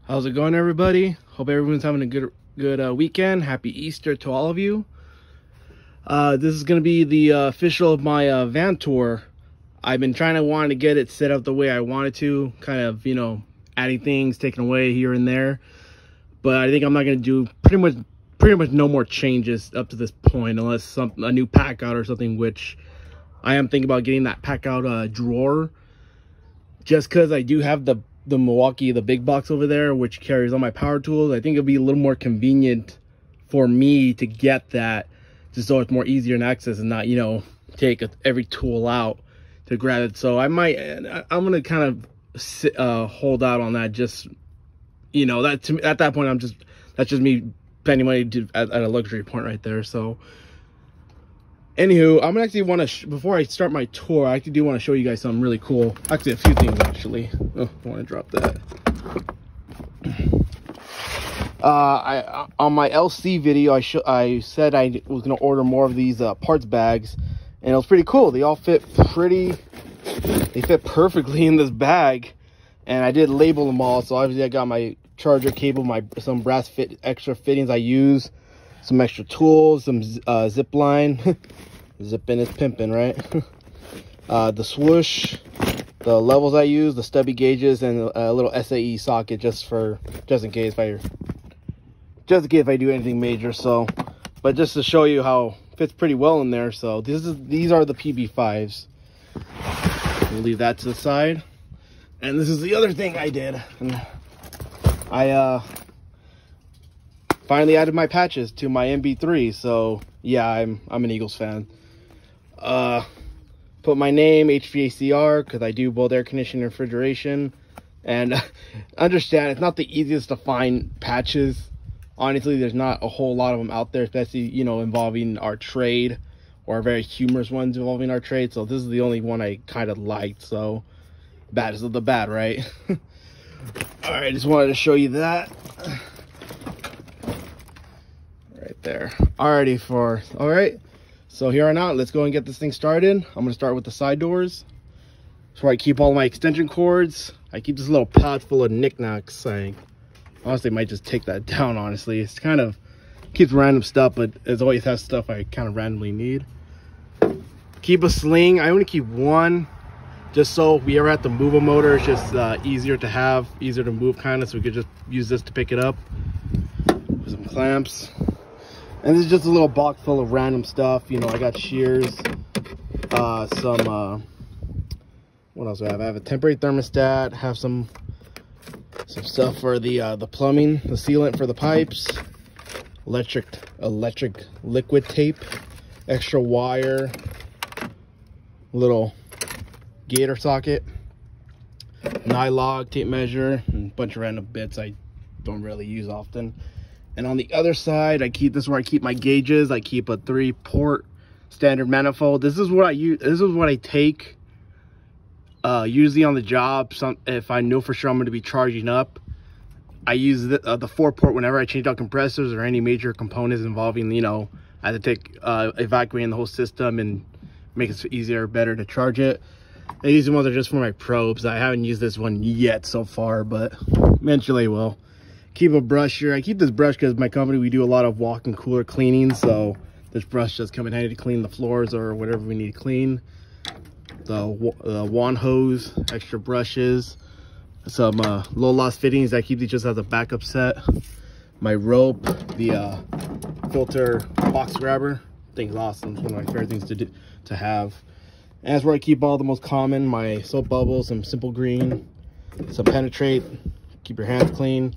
How's it going, everybody? Hope everyone's having a good weekend. Happy Easter to all of you. This is going to be the official of my van tour. I've been wanting to get it set up the way I wanted to, kind of, you know, adding things, taking away here and there. But I think I'm not going to do pretty much no more changes up to this point, unless a new pack out or something, which I am thinking about getting that pack out drawer, just because I do have the Milwaukee, the big box over there, which carries all my power tools. I think it'll be a little more convenient for me to get that, just so it's more easier in access and not, you know, take every tool out to grab it. So I'm gonna kind of hold out on that. Just, you know, that to me, at that point, that's just me spending money at a luxury point right there. So anywho, I'm gonna actually before I start my tour, I actually do want to show you guys something really cool. Actually, a few things actually. Oh, I want to drop that. On my LC video, I said I was gonna order more of these parts bags, and it was pretty cool. They all fit perfectly in this bag, and I did label them all. So obviously, I got my charger cable, some brass extra fittings I use, some extra tools, some zip line. Zipping is pimping, right? The swoosh, the levels I use, the stubby gauges, and a little SAE socket just in case I do anything major. So, but just to show you how it fits pretty well in there. So these are the PB5s. We'll leave that to the side. And this is the other thing I did. And I finally added my patches to my MB3. So yeah, I'm an Eagles fan. Put my name, HVACR, because I do both air conditioning and refrigeration. And understand, it's not the easiest to find patches. Honestly, there's not a whole lot of them out there, especially, you know, involving our trade, or very humorous ones involving our trade. So this is the only one I kind of liked. So bad is the bad, right? All right, just wanted to show you that right there. Alrighty, all right. So here on out, let's go and get this thing started. I'm gonna start with the side doors. So I keep all my extension cords. I keep this little pouch full of knickknacks. I honestly might just take that down, honestly. It's kind of keeps random stuff, but it always has stuff I kind of randomly need. Keep a sling. I only keep one, just so if we ever have to move a motor, it's just easier to move kind of, so we could just use this to pick it up. Some clamps. And this is just a little box full of random stuff. You know, I got shears, what else do I have? I have a temporary thermostat, have some stuff for the plumbing, the sealant for the pipes, electric liquid tape, extra wire, little gator socket, nylog, tape measure, and a bunch of random bits I don't really use often. And on the other side, this is where I keep my gauges. I keep a 3-port standard manifold. This is what I use. This is what I take usually on the job. If I know for sure I'm going to be charging up, I use the 4-port whenever I change out compressors or any major components involving, you know, I have to evacuating the whole system and make it easier, better to charge it. And these ones are just for my probes. I haven't used this one yet so far, but eventually I will. Keep a brush here. I keep this brush because my company, we do a lot of walk-in cooler cleaning, so this brush does come in handy to clean the floors or whatever we need to clean. The wand hose, extra brushes, some low loss fittings. I keep these just as a backup set. My rope, the filter box grabber. Thing's awesome. It's one of my favorite things to have. And that's where I keep all the most common, my soap bubbles, some simple green, some penetrate, keep your hands clean,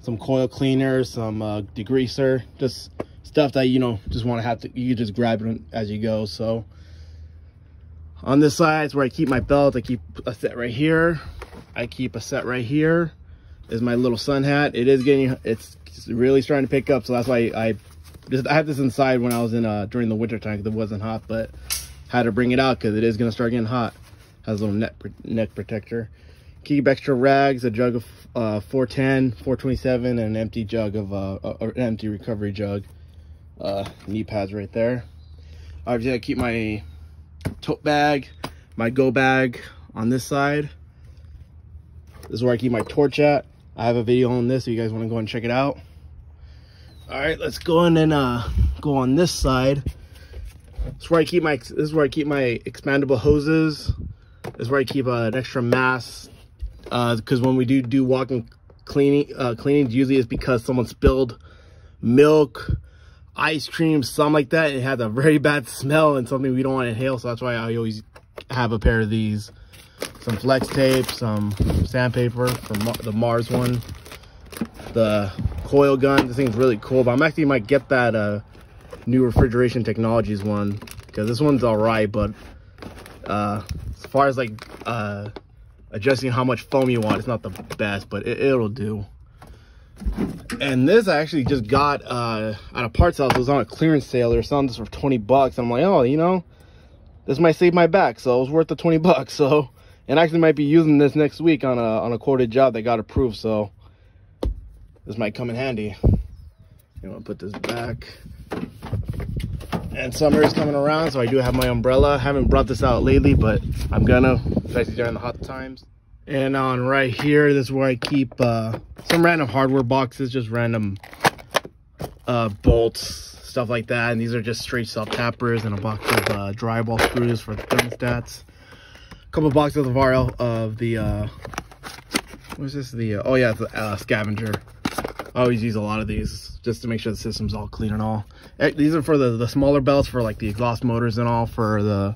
some coil cleaner, some degreaser, just stuff that, you know, just want to have to, you just grab it as you go. So on this side is where I keep my belt. I keep a set right here. I keep a set right here. Is my little sun hat. It's really starting to pick up, so that's why I had this inside when I was in during the winter time because it wasn't hot, but had to bring it out because it is going to start getting hot. Has a little neck protector. Keep extra rags, a jug of 410, 427, and an empty jug of an empty recovery jug. Knee pads right there. Obviously, I keep my tote bag, my go bag on this side. This is where I keep my torch at. I have a video on this if you guys want to go and check it out. All right, let's go in and go on this side. This is where I keep my expandable hoses. This is where I keep an extra mass, because when we do walk-in cleaning, usually it's because someone spilled milk, ice cream, something like that. It has a very bad smell and something we don't want to inhale, so that's why I always have a pair of these. Some flex tape, some sandpaper from the Mars one, the Coil Gun. This thing's really cool, but I'm actually might get that new refrigeration technologies one, because this one's all right, but as far as like adjusting how much foam you want, it's not the best, but it'll do. And this I actually just got at a parts house. It was on a clearance sale. They were selling this for 20 bucks. I'm like, oh, you know, this might save my back, so it was worth the 20 bucks. So, and I actually might be using this next week on a quoted job that got approved, so this might come in handy. You want to put this back. And summer is coming around, so I do have my umbrella. I haven't brought this out lately, but I'm gonna, especially during the hot times. And on right here, this is where I keep some random hardware boxes, just random bolts, stuff like that. And these are just straight self-tappers, and a box of drywall screws for the thermostats. A couple of boxes of RL of the what is this? The oh yeah, the scavenger. I always use a lot of these just to make sure the system's all clean and all. These are for the smaller belts for like the exhaust motors and all for the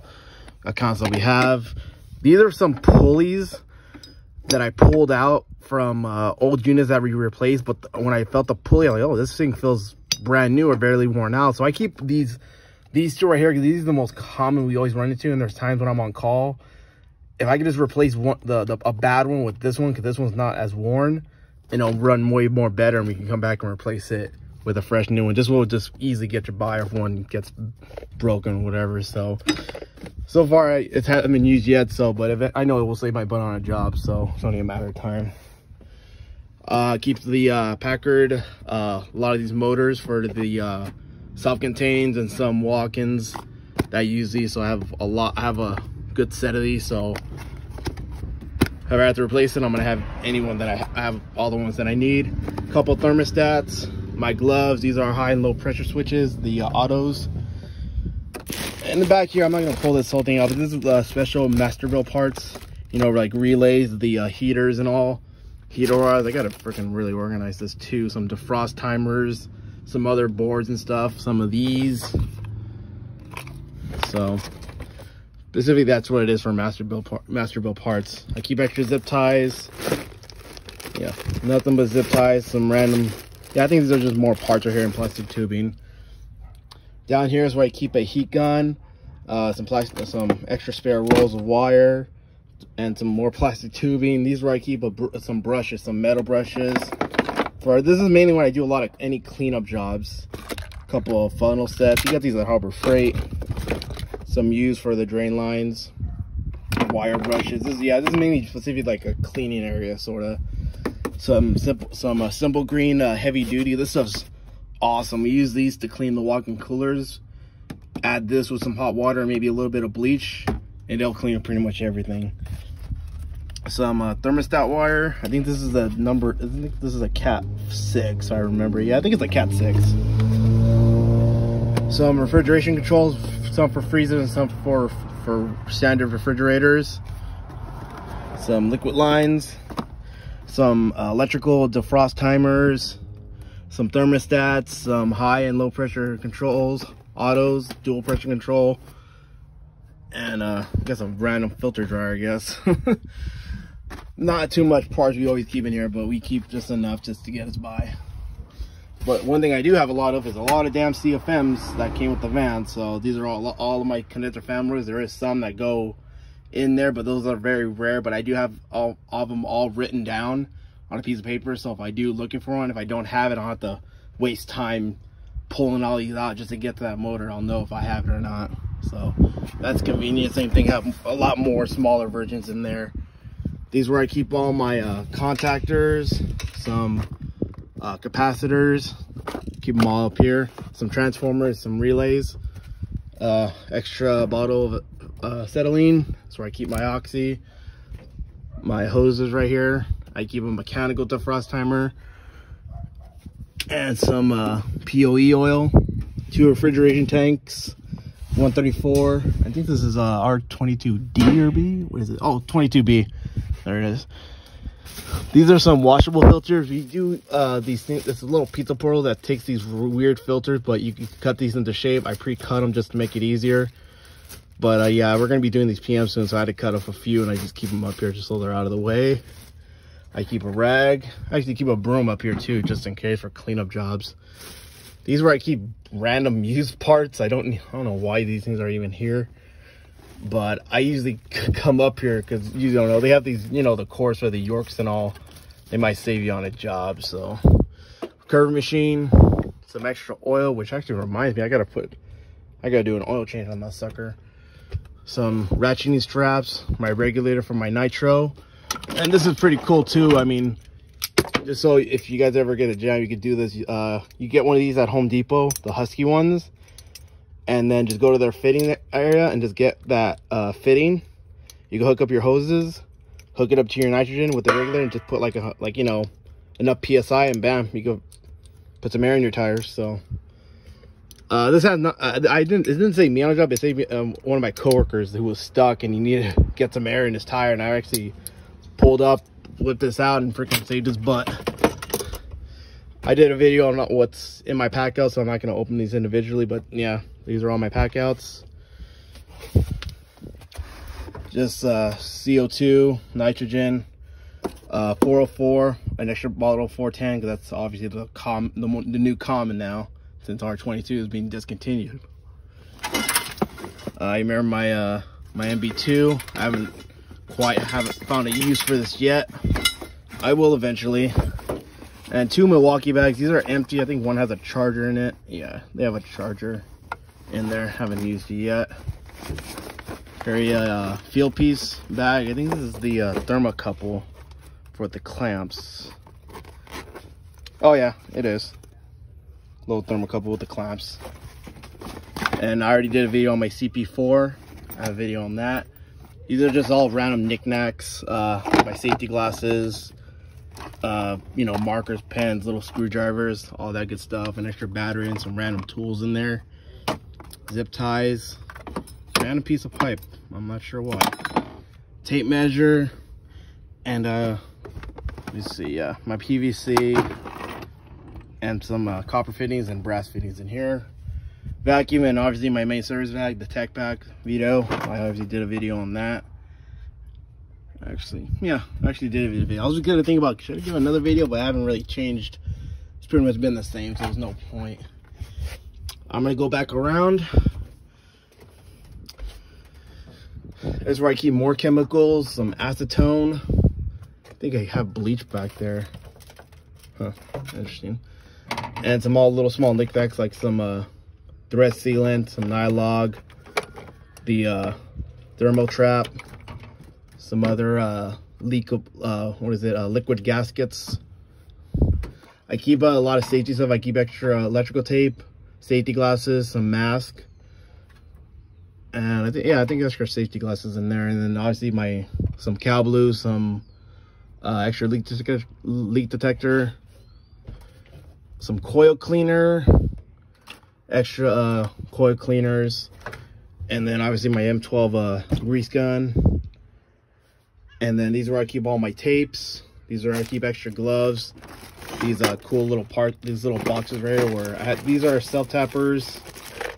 accounts that we have. These are some pulleys that I pulled out from old units that we replaced, but when I felt the pulley, I'm like, oh, this thing feels brand new or barely worn out. So I keep these two right here because these are the most common we always run into, and there's times when I'm on call. If I could just replace a bad one with this one, because this one's not as worn, and it'll run way more better, and we can come back and replace it with a fresh new one. This will just easily get you by if one gets broken or whatever. So far it hasn't been used yet, so but I know it will save my butt on a job, so it's only a matter of time. Keeps the Packard, a lot of these motors for the self-contains and some walk-ins that use these. So I have a good set of these, so if I have to replace it, I'm gonna have anyone that I have all the ones that I need. A couple thermostats, my gloves. These are high and low pressure switches, the autos. In the back here, I'm not gonna pull this whole thing out, but this is special Masterville parts. You know, like relays, the heaters and all. Heater rods. I gotta freaking really organize this too. Some defrost timers, some other boards and stuff. Some of these. So specifically, that's what it is for Masterville parts. I keep extra zip ties. Yeah, nothing but zip ties. Some random. Yeah, I think these are just more parts right here in plastic tubing. Down here is where I keep a heat gun, some extra spare rolls of wire, and some more plastic tubing. These are where I keep some brushes, some metal brushes. This is mainly when I do a lot of any cleanup jobs. A couple of funnel sets. You got these at Harbor Freight. Some used for the drain lines. Wire brushes. This is mainly specific like a cleaning area, sort of. Some simple green heavy duty. This stuff's awesome. We use these to clean the walk-in coolers. Add this with some hot water and maybe a little bit of bleach, and they'll clean up pretty much everything. Some thermostat wire. I think this is the number. I think this is a Cat 6. I remember. Yeah, I think it's a Cat 6. Some refrigeration controls. Some for freezers and some for standard refrigerators. Some liquid lines. Some electrical defrost timers. Some thermostats, some high and low pressure controls, autos, dual pressure control, and I guess a random filter dryer, I guess. Not too much parts we always keep in here, but we keep just enough just to get us by. But one thing I do have a lot of is a lot of damn CFMs that came with the van. So these are all of my condenser fan motors. There is some that go in there, but those are very rare. But I do have all of them all written down on a piece of paper, so if I do looking for one, if I don't have it, I'll have to waste time pulling all these out just to get to that motor. I'll know if I have it or not. So that's convenient. Same thing, have a lot more smaller versions in there. These are where I keep all my contactors, some capacitors, keep them all up here, some transformers, some relays, extra bottle of acetylene. That's where I keep my oxy, my hoses right here. I keep a mechanical defrost timer and some POE oil, 2 refrigeration tanks, 134. I think this is R22D or B. What is it? Oh, 22B. There it is. These are some washable filters. We do these things. It's a little pizza portal that takes these weird filters, but you can cut these into shape. I pre-cut them just to make it easier. But yeah, we're gonna be doing these PM soon, so I had to cut off a few, and I just keep them up here just so they're out of the way. I keep a rag. I actually keep a broom up here too, just in case for cleanup jobs. These are where I keep random used parts. I don't know why these things are even here, but I usually come up here because you don't know, they have these, you know, the course for the Yorks and all. They might save you on a job. So curve machine, some extra oil, which actually reminds me, I gotta do an oil change on that sucker. Some ratcheting straps, my regulator for my nitro. And this is pretty cool too. I mean, just so if you guys ever get a jam, you could do this. You get one of these at Home Depot, the Husky ones, and then just go to their fitting area and just get that fitting. You can hook up your hoses, hook it up to your nitrogen with the regulator, and just put like you know, enough PSI, and bam, you go put some air in your tires. So this has not, it didn't say me on the job. It said one of my coworkers who was stuck and he needed to get some air in his tire, and I actually pulled up, whipped this out, and freaking saved his butt. I did a video on what's in my pack out, so I'm not going to open these individually, but yeah, these are all my pack outs. Just CO2, nitrogen, 404, an extra bottle of 410, because that's obviously the new common now, since R22 is being discontinued. I remember my MB2. I haven't found a use for this yet. I will eventually. And 2 Milwaukee bags. These are empty. I think one has a charger in it. Yeah, they have a charger in there. Haven't used it yet. Very field piece bag. I think this is the thermocouple for the clamps. Oh yeah, it is. Little thermocouple with the clamps. And I already did a video on my CP4. I have a video on that. These are just all random knickknacks. My safety glasses, you know, markers, pens, little screwdrivers, all that good stuff. An extra battery and some random tools in there. Zip ties, random piece of pipe. I'm not sure what. Tape measure, and let me see, yeah, my PVC, and some copper fittings and brass fittings in here. Vacuum, and obviously my main service bag, the Tech Pack Vito. I obviously did a video on that. Actually, yeah, I actually did a video. I was gonna think about, should I do another video, but I haven't really changed. It's pretty much been the same, so there's no point. I'm gonna go back around. This is where I keep more chemicals, some acetone. I think I have bleach back there. Huh, interesting. And some little small knickknacks like some thread sealant, some Nylog, the thermal trap, some other liquid gaskets. I keep a lot of safety stuff. I keep extra electrical tape, safety glasses, some mask, and I think extra safety glasses in there. And then obviously some cow blue, some extra leak detector, some coil cleaner, extra coil cleaners, and then obviously my M12 grease gun. And then these are where I keep all my tapes. These are where I keep extra gloves. These cool little these little boxes right here where these are self-tappers.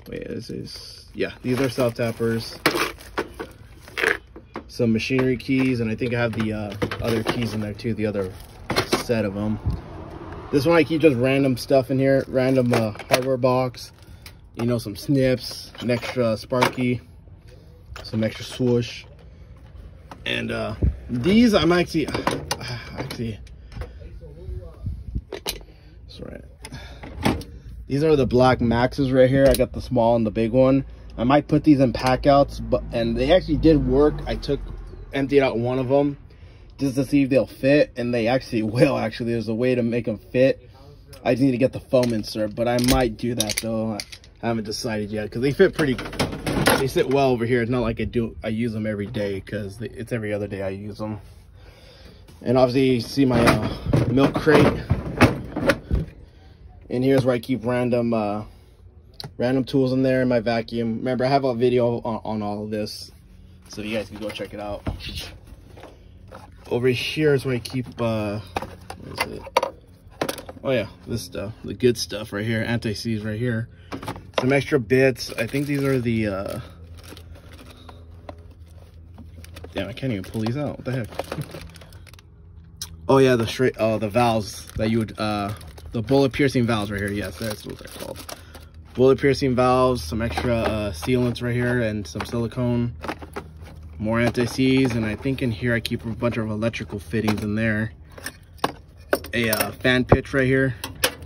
Wait, these are self-tappers. Some machinery keys, and I think I have the other keys in there too, the other set of them. This one I keep just random stuff in here, random hardware box, you know, some snips, an extra Sparky, some extra swoosh, and these I'm actually that's right. These are the black Maxes right here. I got the small and the big one. I might put these in pack outs, and they actually did work. I emptied out one of them just to see if they'll fit, and they actually will. Actually, there's a way to make them fit. I just need to get the foam insert, but I might do that though. I haven't decided yet because they fit they sit well over here. It's not like I use them every day, because it's every other day I use them. And obviously you see my milk crate. And here's where I keep random tools in there, in my vacuum. Remember, I have a video on all of this, so you guys can go check it out. Over here is where I keep what is it? Oh yeah, this stuff, the good stuff right here, anti-seize right here. Some extra bits. I think these are the damn, I can't even pull these out. What the heck? Oh yeah, the valves that you would the bullet piercing valves right here. Yes, that's what they're called. Bullet piercing valves, some extra sealants right here, and some silicone. More anti-seize, and I think in here I keep a bunch of electrical fittings in there. A fan pitch right here.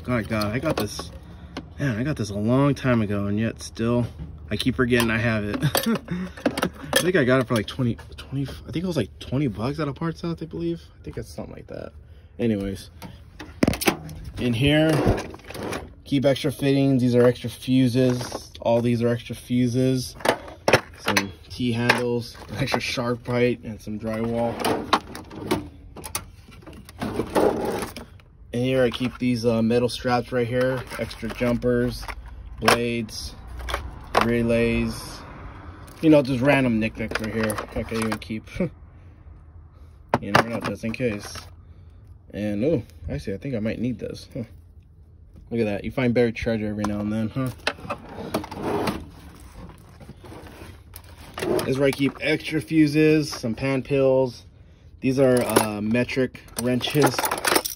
Oh God, I got this. Man, I got this a long time ago, and yet still, I keep forgetting I have it. I think I got it for like 20, I think it was like 20 bucks at a parts house, I believe. I think it's something like that. Anyways, in here, keep extra fittings. These are extra fuses. All these are extra fuses. Some T-handles, an extra sharp pipe, and some drywall. And here I keep these metal straps right here, extra jumpers, blades, relays, you know, just random knickknacks right here. Heck, I even keep, you never know, just in case. And oh, actually, I think I might need this. Huh. Look at that, you find buried treasure every now and then, huh? This is where I keep extra fuses, some pan pills. These are metric wrenches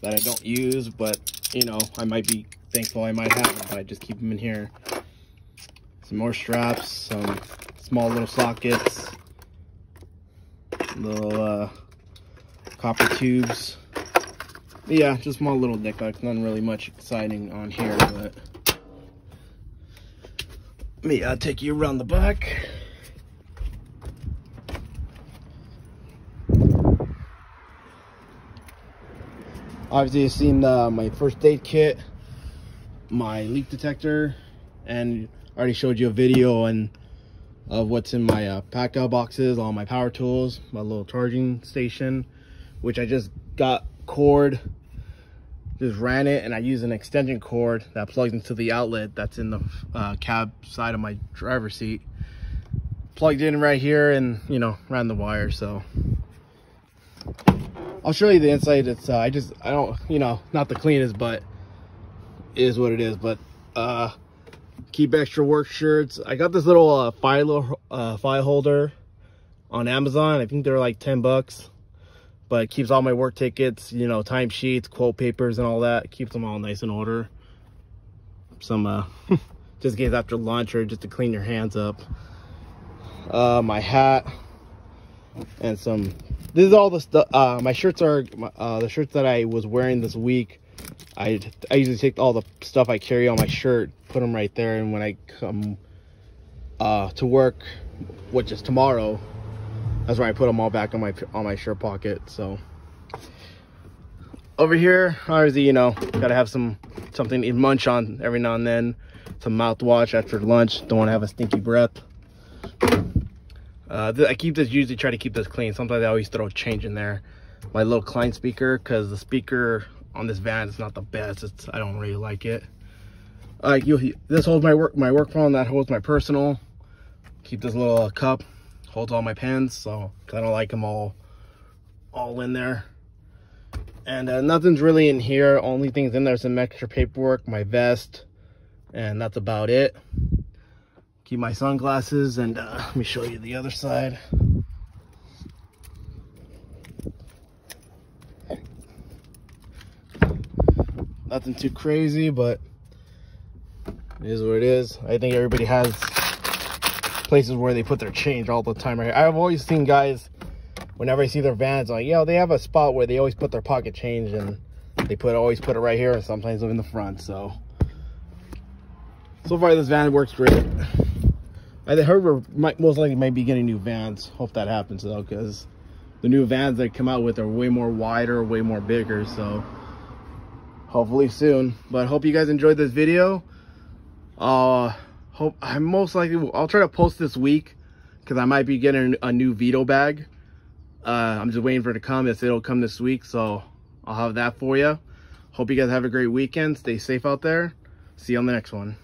that I don't use, but you know, I might be thankful I might have them, but I just keep them in here. Some more straps, some small little sockets, little copper tubes. Yeah, just small little knickknacks, nothing really much exciting on here, but I'll take you around the back. Obviously, you've seen my first aid kit, my leak detector, and I already showed you a video of what's in my pack out boxes, all my power tools, my little charging station, which I just got cord, just ran it, and I use an extension cord that plugs into the outlet that's in the cab side of my driver's seat. Plugged in right here, and you know, ran the wire. So I'll show you the inside. It's I don't, you know, not the cleanest, but it is what it is. But keep extra work shirts. I got this little file holder on Amazon. I think they're like 10 bucks, but it keeps all my work tickets, you know, time sheets, quote papers, and all that. It keeps them all nice in order. Some just in case after lunch, or just to clean your hands up. My hat and some. This is all the stuff. My shirts are the shirts that I was wearing this week. I usually take all the stuff I carry on my shirt, put them right there, and when I come to work, which is tomorrow, that's where I put them all back on my shirt pocket. So over here, obviously, you know, gotta have something to munch on every now and then. Some mouthwash after lunch. Don't want to have a stinky breath. I keep this, usually try to keep this clean. Sometimes I always throw change in there. My little client speaker, because the speaker on this van is not the best. I don't really like it. This holds my work phone. That holds my personal. Keep this little cup, holds all my pens. So I don't like them all in there. And nothing's really in here. Only things in there, some extra paperwork, my vest, and that's about it. Keep my sunglasses, and let me show you the other side. Nothing too crazy, but it is what it is. I think everybody has places where they put their change all the time. Right? I've always seen guys, whenever I see their vans, like, yeah, they have a spot where they always put their pocket change, and they always put it right here, and sometimes in the front. So far this van works great. I heard we're most likely might be getting new vans. Hope that happens though, because the new vans they come out with are way more wider, way more bigger. So hopefully soon. But hope you guys enjoyed this video. I'll try to post this week, because I might be getting a new Vito bag. I'm just waiting for it to come. It'll come this week, so I'll have that for you. Hope you guys have a great weekend. Stay safe out there. See you on the next one.